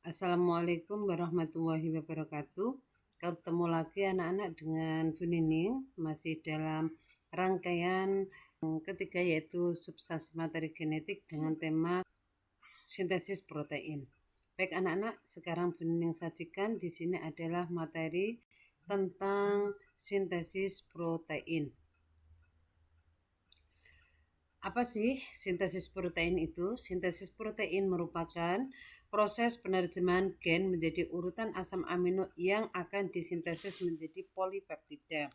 Assalamualaikum warahmatullahi wabarakatuh. Ketemu lagi anak-anak dengan Bu Nining, masih dalam rangkaian ketiga yaitu substansi materi genetik dengan tema sintesis protein. Baik anak-anak, sekarang Bu Nining sajikan di sini adalah materi tentang sintesis protein. Apa sih sintesis protein itu? Sintesis protein merupakan proses penerjemahan gen menjadi urutan asam amino yang akan disintesis menjadi polipeptida.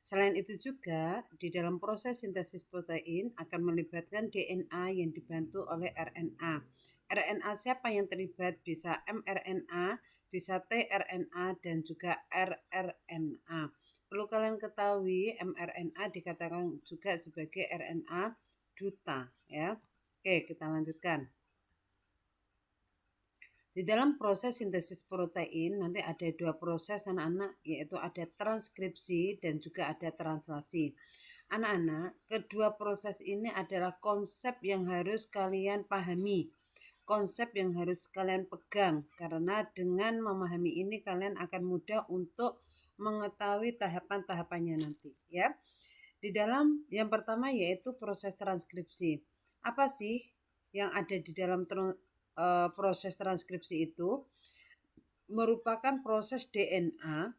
Selain itu juga, di dalam proses sintesis protein akan melibatkan DNA yang dibantu oleh RNA. RNA siapa yang terlibat? Bisa mRNA, bisa tRNA, dan juga rRNA. Perlu kalian ketahui, mRNA dikatakan juga sebagai RNA duta, ya. Oke, kita lanjutkan. Di dalam proses sintesis protein nanti ada dua proses anak-anak, yaitu ada transkripsi dan juga ada translasi. Anak-anak, kedua proses ini adalah konsep yang harus kalian pahami. Konsep yang harus kalian pegang, karena dengan memahami ini kalian akan mudah untuk mengetahui tahapan-tahapannya nanti, ya. Di dalam yang pertama yaitu proses transkripsi. Apa sih yang ada di dalam proses transkripsi itu? Merupakan proses DNA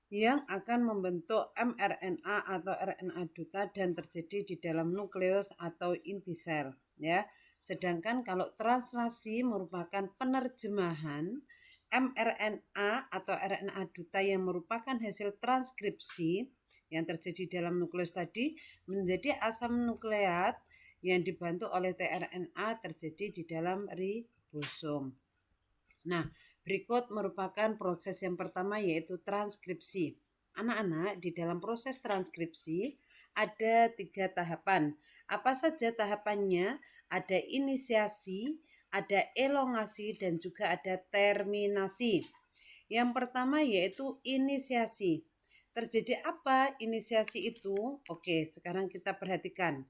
yang akan membentuk mRNA atau RNA duta dan terjadi di dalam nukleus atau inti sel, ya. Sedangkan kalau translasi merupakan penerjemahan mRNA atau RNA duta yang merupakan hasil transkripsi yang terjadi dalam nukleus tadi menjadi asam nukleat yang dibantu oleh tRNA terjadi di dalam ribosom. Nah, berikut merupakan proses yang pertama yaitu transkripsi. Anak-anak, di dalam proses transkripsi ada 3 tahapan. Apa saja tahapannya? Ada inisiasi, ada elongasi, dan juga ada terminasi. Yang pertama yaitu inisiasi. Terjadi apa inisiasi itu? Oke, sekarang kita perhatikan.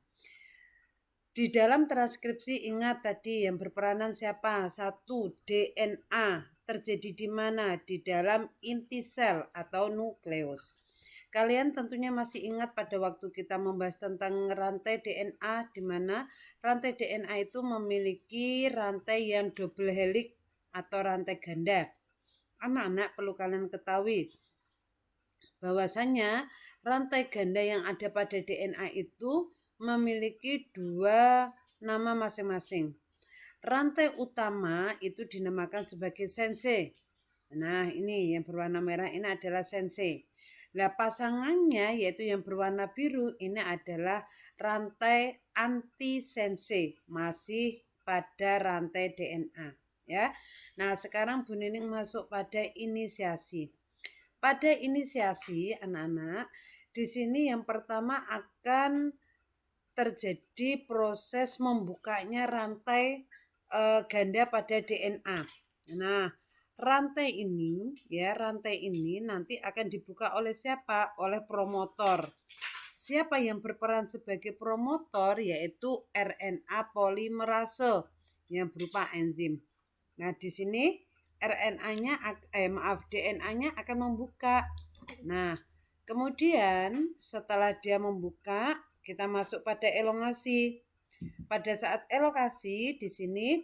Di dalam transkripsi ingat tadi yang berperanan siapa? 1. DNA. Terjadi di mana? Di dalam inti sel atau nukleus. Kalian tentunya masih ingat pada waktu kita membahas tentang rantai DNA, di mana rantai DNA itu memiliki rantai yang double helix atau rantai ganda. Anak-anak perlu kalian ketahui bahwasanya rantai ganda yang ada pada DNA itu memiliki 2 nama masing-masing. Rantai utama itu dinamakan sebagai sense. Nah, ini yang berwarna merah ini adalah sense. Nah, pasangannya yaitu yang berwarna biru ini adalah rantai anti sense, masih pada rantai DNA, ya. Nah, sekarang Bu Nining masuk pada inisiasi. Pada inisiasi anak-anak, di sini yang pertama akan terjadi proses membukanya rantai ganda pada DNA. Nah, rantai ini nanti akan dibuka oleh siapa? Oleh promotor. Siapa yang berperan sebagai promotor? Yaitu RNA polimerase yang berupa enzim. Nah, di sini DNA-nya akan membuka. Nah, kemudian setelah dia membuka, kita masuk pada elongasi. Pada saat elongasi di sini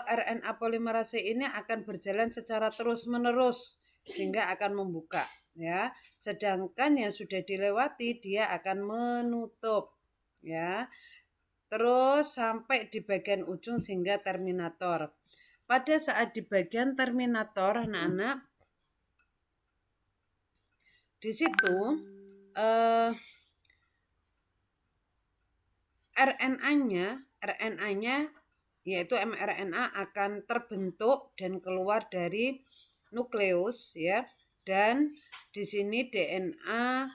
RNA polimerase ini akan berjalan secara terus-menerus sehingga akan membuka, ya. Sedangkan yang sudah dilewati dia akan menutup, ya. Terus sampai di bagian ujung sehingga terminator. Pada saat di bagian terminator anak-anak, di situ RNA-nya yaitu mRNA akan terbentuk dan keluar dari nukleus, ya. Dan di sini DNA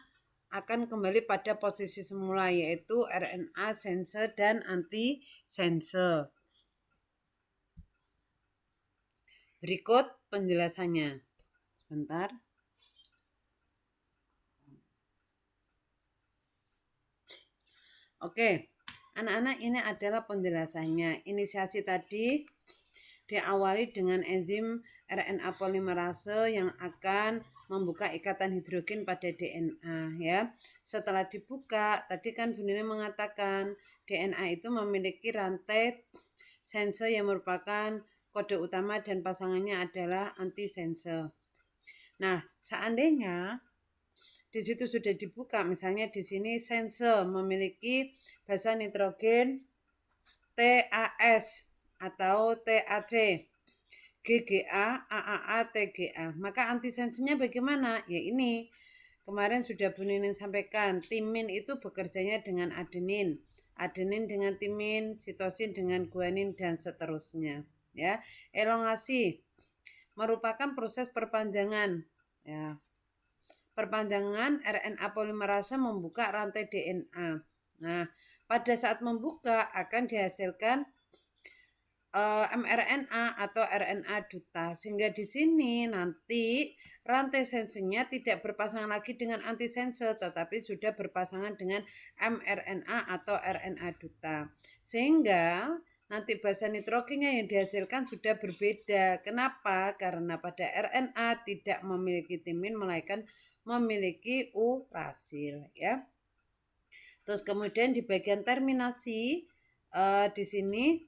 akan kembali pada posisi semula yaitu RNA sense dan antisense. Berikut penjelasannya. Sebentar. Oke, anak-anak ini adalah penjelasannya. Inisiasi tadi diawali dengan enzim RNA polimerase yang akan membuka ikatan hidrogen pada DNA ya. Setelah dibuka, tadi kan Bu Nini mengatakan DNA itu memiliki rantai sense yang merupakan kode utama dan pasangannya adalah antisense. Nah, seandainya di situ sudah dibuka, misalnya di sini sense memiliki basa nitrogen TAS atau TAC, GGA, AAA, TGA. Maka antisensenya bagaimana? Ya ini, kemarin sudah Bu Nining sampaikan, timin itu bekerjanya dengan adenin, adenin dengan timin, sitosin dengan guanin dan seterusnya. Ya, elongasi merupakan proses perpanjangan. Ya, perpanjangan RNA polimerase membuka rantai DNA. Nah, pada saat membuka akan dihasilkan mRNA atau RNA duta. Sehingga di sini nanti rantai sensenya tidak berpasangan lagi dengan antisense, tetapi sudah berpasangan dengan mRNA atau RNA duta. Sehingga nanti basa nitrogennya yang dihasilkan sudah berbeda. Kenapa? Karena pada RNA tidak memiliki timin, melainkan memiliki urasil ya. Terus kemudian di bagian terminasi di sini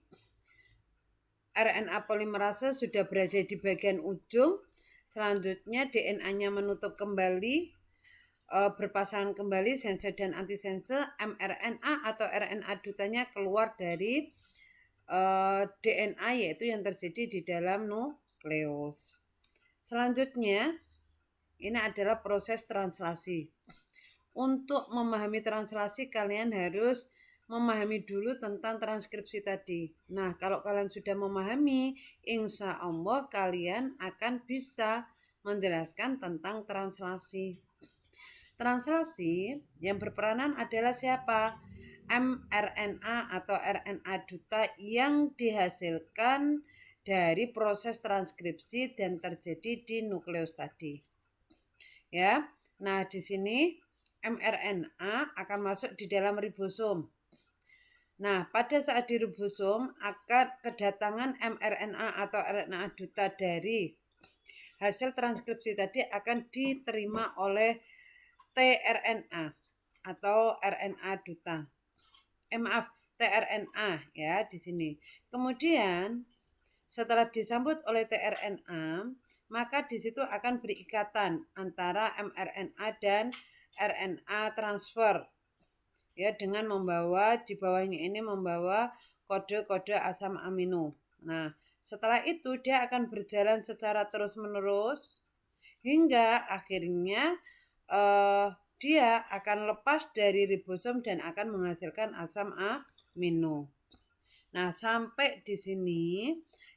RNA polimerase sudah berada di bagian ujung. Selanjutnya DNA-nya menutup kembali, berpasangan kembali sense dan antisense, mRNA atau RNA dutanya keluar dari DNA yaitu yang terjadi di dalam nukleus. Selanjutnya ini adalah proses translasi. Untuk memahami translasi kalian harus memahami dulu tentang transkripsi tadi. Nah, kalau kalian sudah memahami, insya Allah kalian akan bisa menjelaskan tentang translasi. Translasi yang berperanan adalah siapa? mRNA atau RNA duta yang dihasilkan dari proses transkripsi dan terjadi di nukleus tadi. Ya. Nah, di sini mRNA akan masuk di dalam ribosom. Nah, pada saat di ribosom akan kedatangan mRNA atau RNA duta dari hasil transkripsi tadi akan diterima oleh tRNA atau RNA duta. tRNA ya di sini. Kemudian setelah disambut oleh tRNA, maka di situ akan berikatan antara mRNA dan RNA transfer ya dengan membawa di bawahnya ini membawa kode-kode asam amino. Nah, setelah itu dia akan berjalan secara terus-menerus hingga akhirnya dia akan lepas dari ribosom dan akan menghasilkan asam amino. Nah, sampai di sini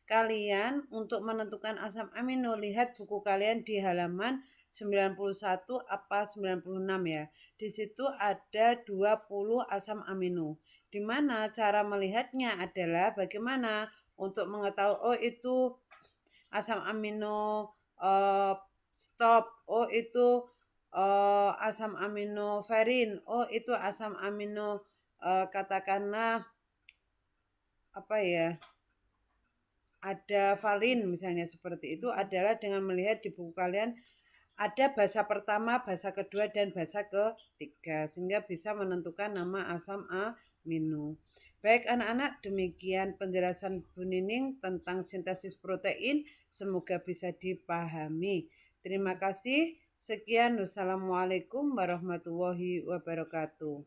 kalian untuk menentukan asam amino lihat buku kalian di halaman 91 apa 96 ya. Di situ ada 20 asam amino. Di mana cara melihatnya adalah bagaimana untuk mengetahui oh itu asam amino stop, oh itu asam amino varin, oh itu asam amino katakanlah apa ya, ada valin misalnya seperti itu adalah dengan melihat di buku kalian ada basa pertama, basa kedua, dan basa ketiga sehingga bisa menentukan nama asam amino. Baik anak-anak, demikian penjelasan Bu Nining tentang sintesis protein. Semoga bisa dipahami. Terima kasih. Sekian. Wassalamualaikum warahmatullahi wabarakatuh.